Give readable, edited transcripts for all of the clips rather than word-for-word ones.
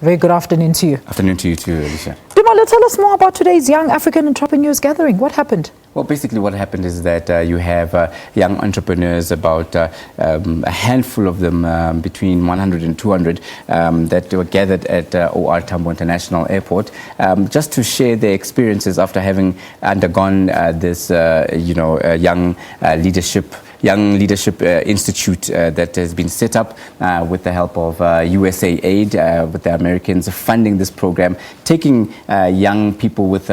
Very good afternoon to you. Afternoon to you too, Alicia. Dumalo, tell us more about today's Young African Entrepreneurs Gathering. What happened? Well, basically what happened is that you have young entrepreneurs, about a handful of them, between 100 and 200, that were gathered at OR Tambo International Airport, just to share their experiences after having undergone this, young leadership institute that has been set up with the help of USAID, with the Americans funding this program, taking young people with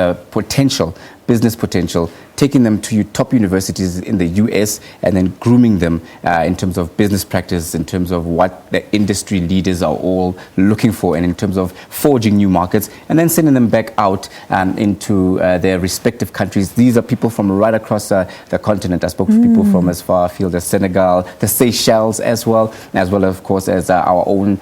business potential, taking them to top universities in the US and then grooming them in terms of business practice, in terms of what the industry leaders are all looking for, and in terms of forging new markets, and then sending them back out into their respective countries. These are people from right across the continent. I spoke to people from as far afield as Senegal, the Seychelles as well, of course, as our own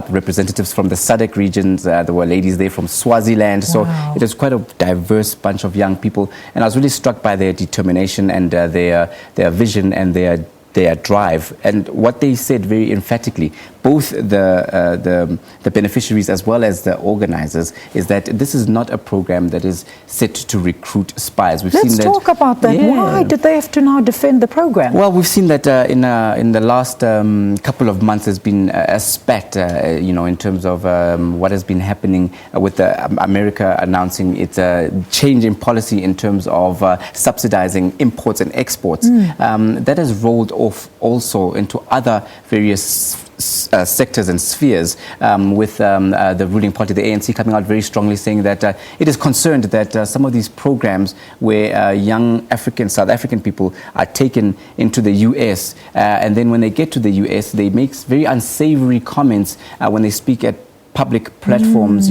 representatives from the SADC regions. There were ladies there from Swaziland. So it is quite a diverse bunch of young people, and I was really struck by their determination and their vision and their drive. And what they said very emphatically, both the beneficiaries as well as the organizers, is that this is not a program that is set to recruit spies. Let's talk about that. Yeah. Why did they have to now defend the program? Well, we've seen that in the last couple of months there's been a spat, in terms of what has been happening with America announcing its change in policy in terms of subsidizing imports and exports. That has rolled off also into other various sectors and spheres, with the ruling party, the ANC, coming out very strongly saying that it is concerned that some of these programs where young South African people are taken into the US, and then when they get to the US, they make very unsavory comments when they speak at public platforms,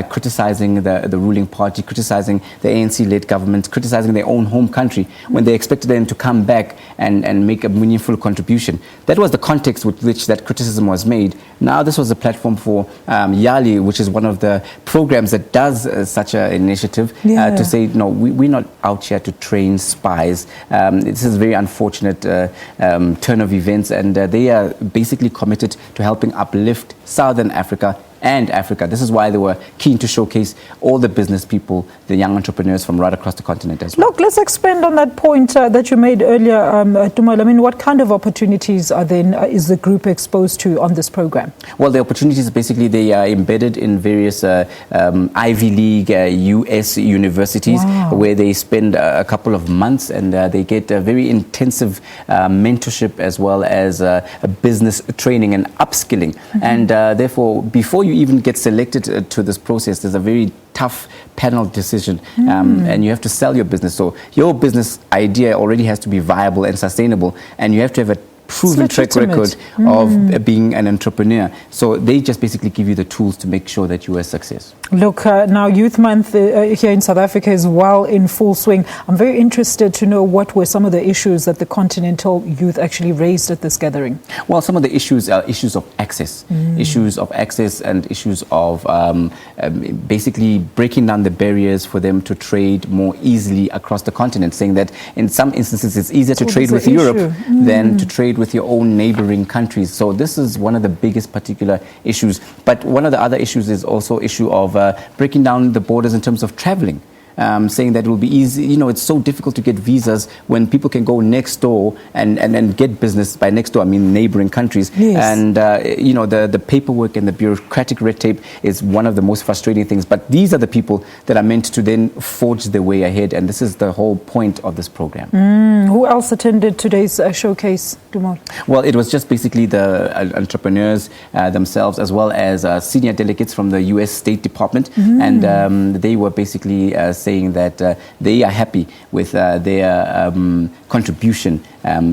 criticizing the ruling party, criticizing the ANC-led government, criticizing their own home country, when they expected them to come back and make a meaningful contribution. That was the context with which that criticism was made. Now this was a platform for YALI, which is one of the programs that does such an initiative, to say, no, we're not out here to train spies. This is a very unfortunate turn of events, and they are basically committed to helping uplift Southern Africa and Africa. This is why they were keen to showcase all the business people, the young entrepreneurs from right across the continent as well. Look, let's expand on that point that you made earlier, Tumal. I mean, what kind of opportunities is the group exposed to on this program? Well, the opportunities, basically, they are embedded in various Ivy League US universities, where they spend a couple of months, and they get a very intensive mentorship as well as business training and upskilling. And therefore, before you even get selected to this process, there's a very tough panel decision, and you have to sell your business. So your business idea already has to be viable and sustainable, and you have to have a proven track record of being an entrepreneur. So they just basically give you the tools to make sure that you are a success. Look, now Youth Month here in South Africa is well in full swing. I'm very interested to know what were some of the issues that the continental youth actually raised at this gathering. Well, some of the issues are issues of access, and issues of basically breaking down the barriers for them to trade more easily across the continent, saying that in some instances it's easier to trade with Europe than to trade with your own neighboring countries. So this is one of the biggest particular issues. But one of the other issues is also issue of breaking down the borders in terms of traveling. Saying that it will be easy. It's so difficult to get visas when people can go next door and get business by next door. I mean, neighboring countries. And, the paperwork and the bureaucratic red tape is one of the most frustrating things. But these are the people that are meant to then forge their way ahead. And this is the whole point of this program. Who else attended today's showcase, Dumar? Well, it was just basically the entrepreneurs themselves, as well as senior delegates from the U.S. State Department. And they were basically saying that they are happy with their contribution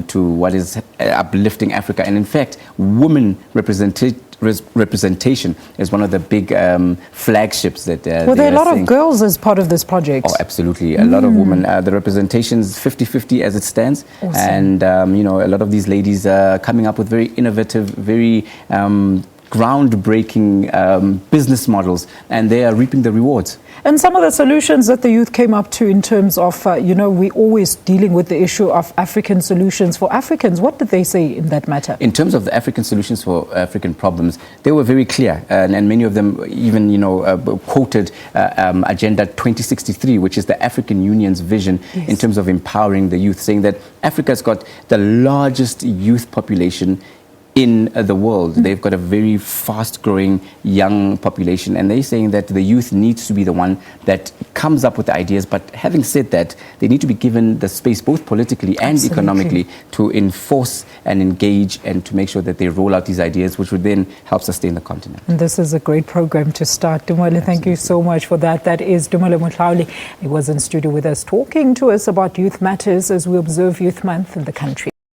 to what is uplifting Africa. And in fact, women representation is one of the big flagships that were there a lot of girls as part of this project? Oh, absolutely. A lot of women. The representation is 50-50 as it stands. Awesome. And, a lot of these ladies are coming up with very innovative, very groundbreaking business models, and they are reaping the rewards. And some of the solutions that the youth came up to in terms of, we always dealing with the issue of African solutions for Africans. What did they say in that matter? In terms of the African solutions for African problems, they were very clear, and many of them even, quoted Agenda 2063, which is the African Union's vision in terms of empowering the youth, saying that Africa's got the largest youth population in the world. They've got a very fast-growing young population, and they're saying that the youth needs to be the one that comes up with the ideas. But having said that, they need to be given the space, both politically and economically, to enforce and engage and to make sure that they roll out these ideas, which would then help sustain the continent. And this is a great program to start. Dumela, thank you so much for that. That is Dumela Mohlaoli. He was in studio with us talking to us about youth matters as we observe Youth Month in the country.